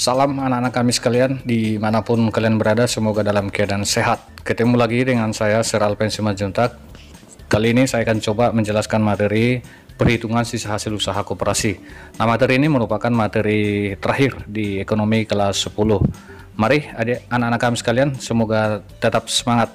Salam anak-anak kami sekalian, dimanapun kalian berada, semoga dalam keadaan sehat. Ketemu lagi dengan saya, Sir Alpen Simanjuntak. Kali ini saya akan coba menjelaskan materi perhitungan sisa hasil usaha koperasi. Nah, materi ini merupakan materi terakhir di ekonomi kelas 10. Mari adik anak-anak kami sekalian, semoga tetap semangat.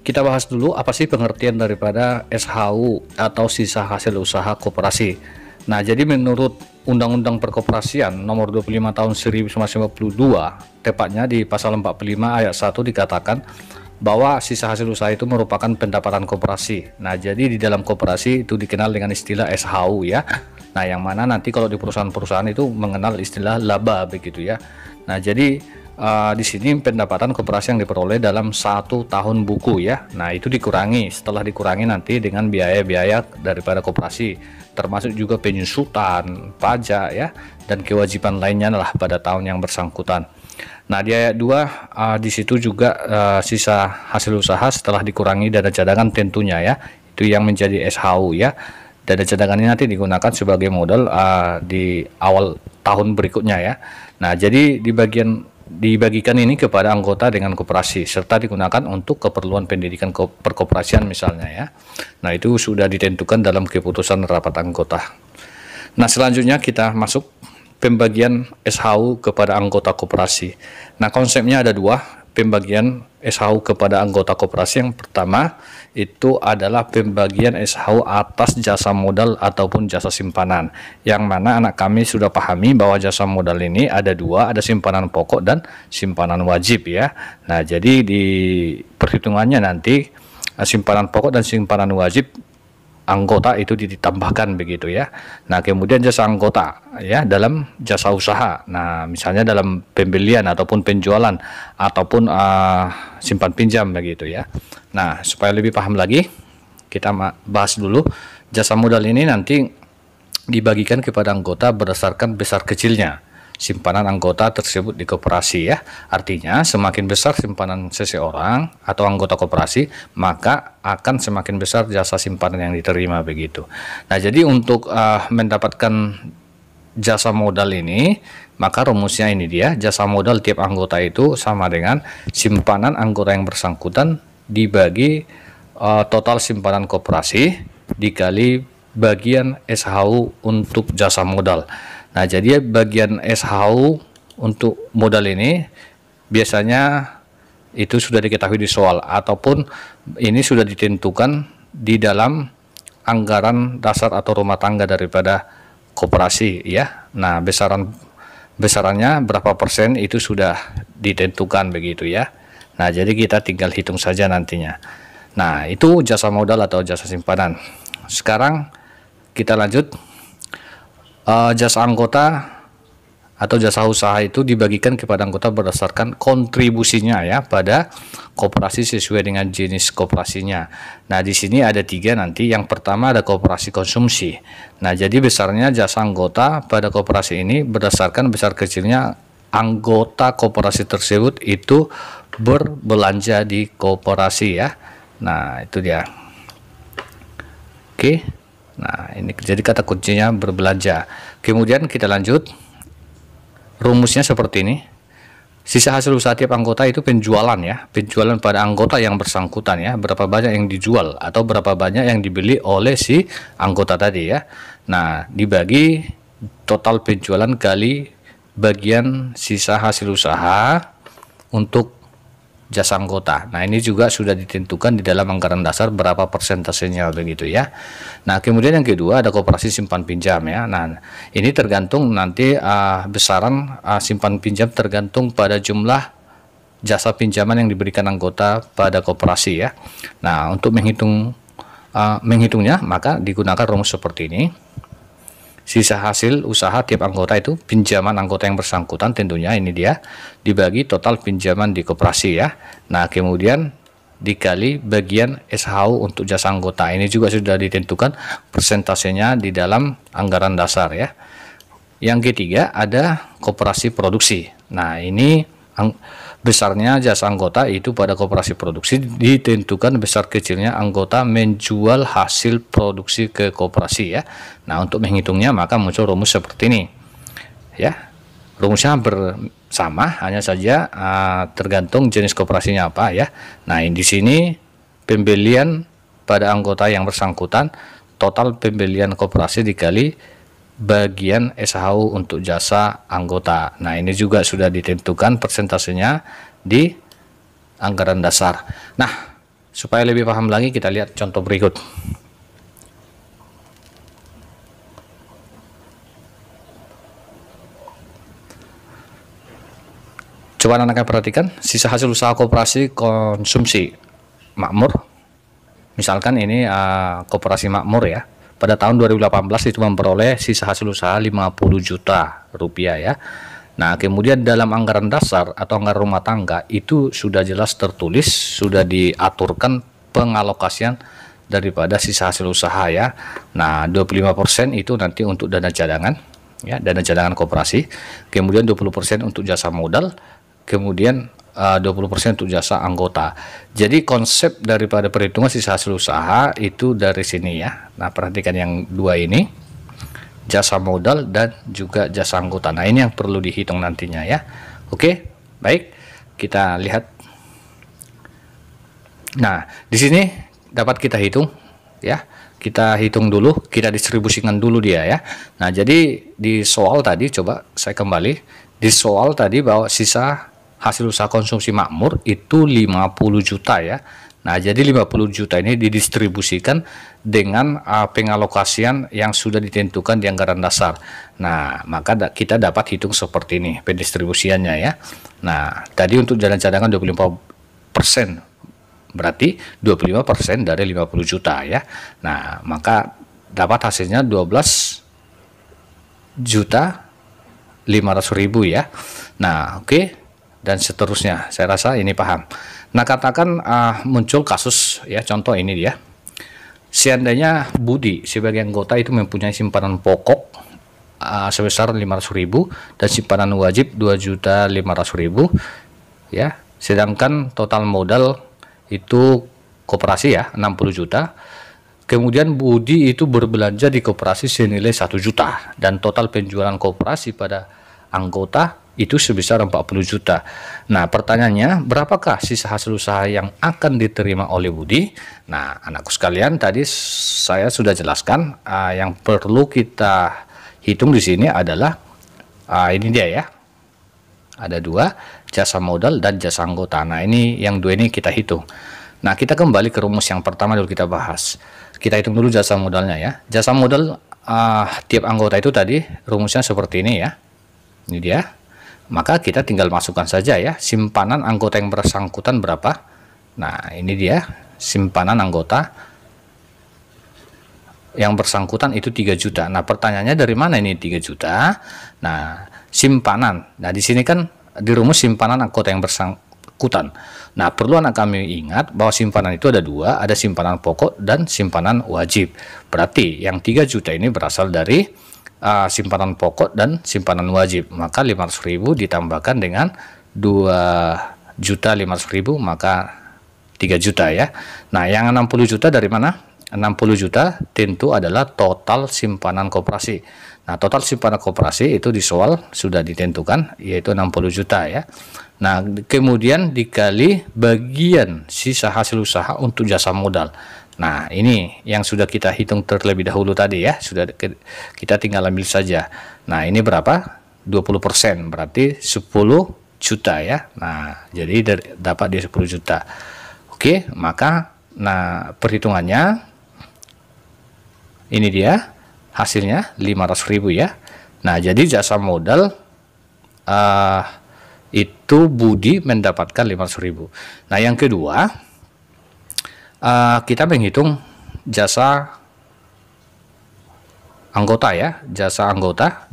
Kita bahas dulu apa sih pengertian daripada SHU atau sisa hasil usaha koperasi. Nah, jadi menurut Undang-Undang Perkoperasian Nomor 25 Tahun 1952, tepatnya di Pasal 45 Ayat 1 dikatakan bahwa sisa hasil usaha itu merupakan pendapatan koperasi. Nah, jadi di dalam koperasi itu dikenal dengan istilah SHU ya. Nah, yang mana nanti kalau di perusahaan-perusahaan itu mengenal istilah laba begitu ya. Nah, jadi di sini pendapatan koperasi yang diperoleh dalam 1 tahun buku ya. Nah, itu dikurangi, setelah dikurangi nanti dengan biaya-biaya daripada koperasi, termasuk juga penyusutan, pajak ya, dan kewajiban lainnya lah pada tahun yang bersangkutan. Nah, di ayat 2 di situ juga sisa hasil usaha setelah dikurangi dana cadangan tentunya ya, itu yang menjadi SHU ya. Dana cadangan ini nanti digunakan sebagai modal di awal tahun berikutnya ya. Nah, jadi dibagikan ini kepada anggota dengan koperasi serta digunakan untuk keperluan pendidikan perkoperasian misalnya ya. Nah, itu sudah ditentukan dalam keputusan rapat anggota. Nah, selanjutnya kita masuk pembagian SHU kepada anggota koperasi. Nah, konsepnya ada dua pembagian SHU kepada anggota koperasi. Yang pertama itu adalah pembagian SHU atas jasa modal ataupun jasa simpanan, yang mana anak kami sudah pahami bahwa jasa modal ini ada dua, ada simpanan pokok dan simpanan wajib ya. Nah, jadi di perhitungannya nanti simpanan pokok dan simpanan wajib anggota itu ditambahkan begitu ya. Nah, kemudian jasa anggota ya dalam jasa usaha. Nah, misalnya dalam pembelian ataupun penjualan ataupun simpan pinjam begitu ya. Nah, supaya lebih paham lagi, kita bahas dulu jasa modal ini nanti dibagikan kepada anggota berdasarkan besar kecilnya simpanan anggota tersebut di koperasi ya. Artinya semakin besar simpanan seseorang atau anggota koperasi, maka akan semakin besar jasa simpanan yang diterima begitu. Nah, jadi untuk mendapatkan jasa modal ini, maka rumusnya ini dia, jasa modal tiap anggota itu sama dengan simpanan anggota yang bersangkutan dibagi total simpanan koperasi dikali bagian SHU untuk jasa modal. Nah, jadi bagian SHU untuk modal ini biasanya itu sudah diketahui di soal ataupun ini sudah ditentukan di dalam anggaran dasar atau rumah tangga daripada koperasi ya. Nah, besarannya berapa persen itu sudah ditentukan begitu ya. Nah, jadi kita tinggal hitung saja nantinya. Nah, itu jasa modal atau jasa simpanan. Sekarang kita lanjut. Jasa anggota atau jasa usaha itu dibagikan kepada anggota berdasarkan kontribusinya ya pada koperasi sesuai dengan jenis koperasinya. Nah, di sini ada tiga nanti. Yang pertama ada koperasi konsumsi. Nah, jadi besarnya jasa anggota pada koperasi ini berdasarkan besar kecilnya anggota koperasi tersebut itu berbelanja di koperasi ya. Nah, itu dia. Oke. Nah, ini jadi kata kuncinya berbelanja. Kemudian kita lanjut. Rumusnya seperti ini. Sisa hasil usaha tiap anggota itu penjualan ya. Penjualan pada anggota yang bersangkutan ya. Berapa banyak yang dijual atau berapa banyak yang dibeli oleh si anggota tadi ya. Nah, dibagi total penjualan kali bagian sisa hasil usaha untuk jasa anggota. Nah, ini juga sudah ditentukan di dalam anggaran dasar berapa persentasenya begitu ya. Nah, kemudian yang kedua ada koperasi simpan pinjam ya. Nah, ini tergantung nanti besaran simpan pinjam tergantung pada jumlah jasa pinjaman yang diberikan anggota pada koperasi ya. Nah, untuk menghitungnya maka digunakan rumus seperti ini. Sisa hasil usaha tiap anggota itu pinjaman anggota yang bersangkutan tentunya ini dia dibagi total pinjaman di koperasi ya. Nah, kemudian dikali bagian SHU untuk jasa anggota. Ini juga sudah ditentukan persentasenya di dalam anggaran dasar ya. Yang ketiga ada koperasi produksi. Nah, ini besarnya jasa anggota itu pada koperasi produksi ditentukan besar kecilnya anggota menjual hasil produksi ke koperasi ya. Nah, untuk menghitungnya maka muncul rumus seperti ini ya. rumusnya hampir sama, hanya saja tergantung jenis koperasinya apa ya. Nah, di sini pembelian pada anggota yang bersangkutan, total pembelian koperasi dikali bagian SHU untuk jasa anggota. Nah, ini juga sudah ditentukan persentasenya di anggaran dasar. Nah, supaya lebih paham lagi, kita lihat contoh berikut. Coba anak-anak perhatikan sisa hasil usaha koperasi konsumsi makmur. Misalkan ini koperasi makmur ya. Pada tahun 2018 itu memperoleh sisa hasil usaha 50 juta rupiah ya. Nah, kemudian dalam anggaran dasar atau anggaran rumah tangga itu sudah jelas tertulis, sudah diaturkan pengalokasian daripada sisa hasil usaha ya. Nah, 25% itu nanti untuk dana cadangan ya, dana cadangan koperasi. Kemudian 20% untuk jasa modal. Kemudian 20% untuk jasa anggota. Jadi konsep daripada perhitungan sisa hasil usaha itu dari sini ya. Nah, perhatikan yang dua ini, jasa modal dan juga jasa anggota. Nah, ini yang perlu dihitung nantinya ya. Oke, baik, kita lihat. Nah, di sini dapat kita hitung ya. Kita hitung dulu, kita distribusikan dulu dia ya. Nah, jadi di soal tadi, coba saya kembali. Di soal tadi bahwa sisa hasil usaha konsumsi makmur itu 50 juta ya. Nah, jadi 50 juta ini didistribusikan dengan pengalokasian yang sudah ditentukan di anggaran dasar. Nah, maka kita dapat hitung seperti ini pendistribusiannya ya. Nah, tadi untuk dana cadangan 25%, berarti 25% dari 50 juta ya. Nah, maka dapat hasilnya 12 juta 500.000 ya. Nah, oke. Dan seterusnya, saya rasa ini paham. Nah, katakan muncul kasus ya, contoh ini dia. Seandainya Budi sebagai anggota itu mempunyai simpanan pokok sebesar 500.000 dan simpanan wajib 2.500.000 ya. Sedangkan total modal itu koperasi ya 60 juta. Kemudian Budi itu berbelanja di koperasi senilai 1 juta dan total penjualan koperasi pada anggota itu sebesar 40 juta. Nah, pertanyaannya, berapakah sisa hasil usaha yang akan diterima oleh Budi? Nah, anakku sekalian, tadi saya sudah jelaskan yang perlu kita hitung di sini adalah ini dia ya. Ada dua, jasa modal dan jasa anggota. Nah, ini yang dua ini kita hitung. Nah, kita kembali ke rumus yang pertama dulu kita bahas. Kita hitung dulu jasa modalnya ya. Jasa modal tiap anggota itu tadi rumusnya seperti ini ya. Ini dia. Maka kita tinggal masukkan saja ya, simpanan anggota yang bersangkutan berapa. Nah, ini dia simpanan anggota yang bersangkutan itu 3 juta. Nah, pertanyaannya dari mana ini 3 juta? Nah, simpanan. Nah, di sini kan di rumus simpanan anggota yang bersangkutan. Nah, perlu anak kami ingat bahwa simpanan itu ada dua, ada simpanan pokok dan simpanan wajib. Berarti yang 3 juta ini berasal dari simpanan pokok dan simpanan wajib. Maka 500.000 ditambahkan dengan 2.500.000 maka 3 juta ya. Nah, yang 60 juta dari mana? 60 juta tentu adalah total simpanan koperasi. Nah, total simpanan koperasi itu di soal sudah ditentukan yaitu 60 juta ya. Nah, kemudian dikali bagian sisa hasil usaha untuk jasa modal. Nah, ini yang sudah kita hitung terlebih dahulu tadi ya, sudah kita tinggal ambil saja. Nah, ini berapa? 20%, berarti 10 juta ya. Nah, jadi dapat di 10 juta. Oke, maka nah perhitungannya ini dia hasilnya 500.000 ya. Nah, jadi jasa modal itu Budi mendapatkan 500.000. Nah, yang kedua kita menghitung jasa anggota ya, jasa anggota.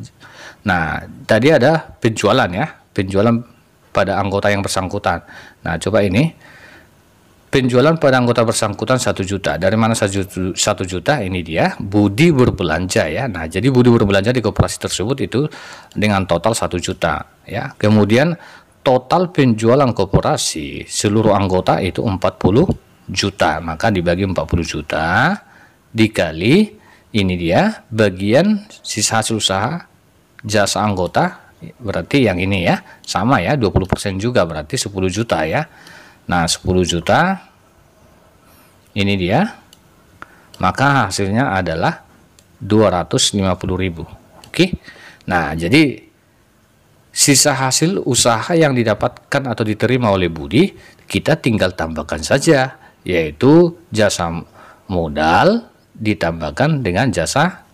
Nah, tadi ada penjualan ya, penjualan pada anggota yang bersangkutan. Nah, coba ini penjualan pada anggota bersangkutan 1 juta. Dari mana 1 juta? Ini dia Budi berbelanja ya. Nah, jadi Budi berbelanja di koperasi tersebut itu dengan total 1 juta ya. Kemudian total penjualan koperasi seluruh anggota itu 40 juta, maka dibagi 40 juta dikali ini dia bagian sisa hasil usaha jasa anggota berarti yang ini ya, sama ya, 20% juga berarti 10 juta ya. Nah, 10 juta ini dia, maka hasilnya adalah 250.000. Oke. Nah, jadi sisa hasil usaha yang didapatkan atau diterima oleh Budi, kita tinggal tambahkan saja, yaitu jasa modal ditambahkan dengan jasa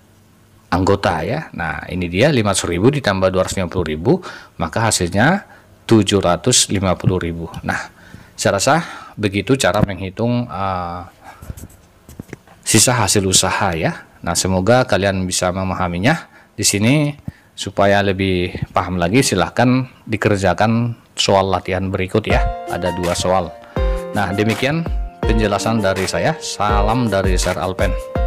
anggota ya. Nah, ini dia 500.000 ditambah 250.000, maka hasilnya 750.000. Nah, saya rasa begitu cara menghitung sisa hasil usaha ya. Nah, semoga kalian bisa memahaminya. Di sini supaya lebih paham lagi, silahkan dikerjakan soal latihan berikut ya. Ada 2 soal. Nah, demikian penjelasan dari saya. Salam dari Sir Alpen.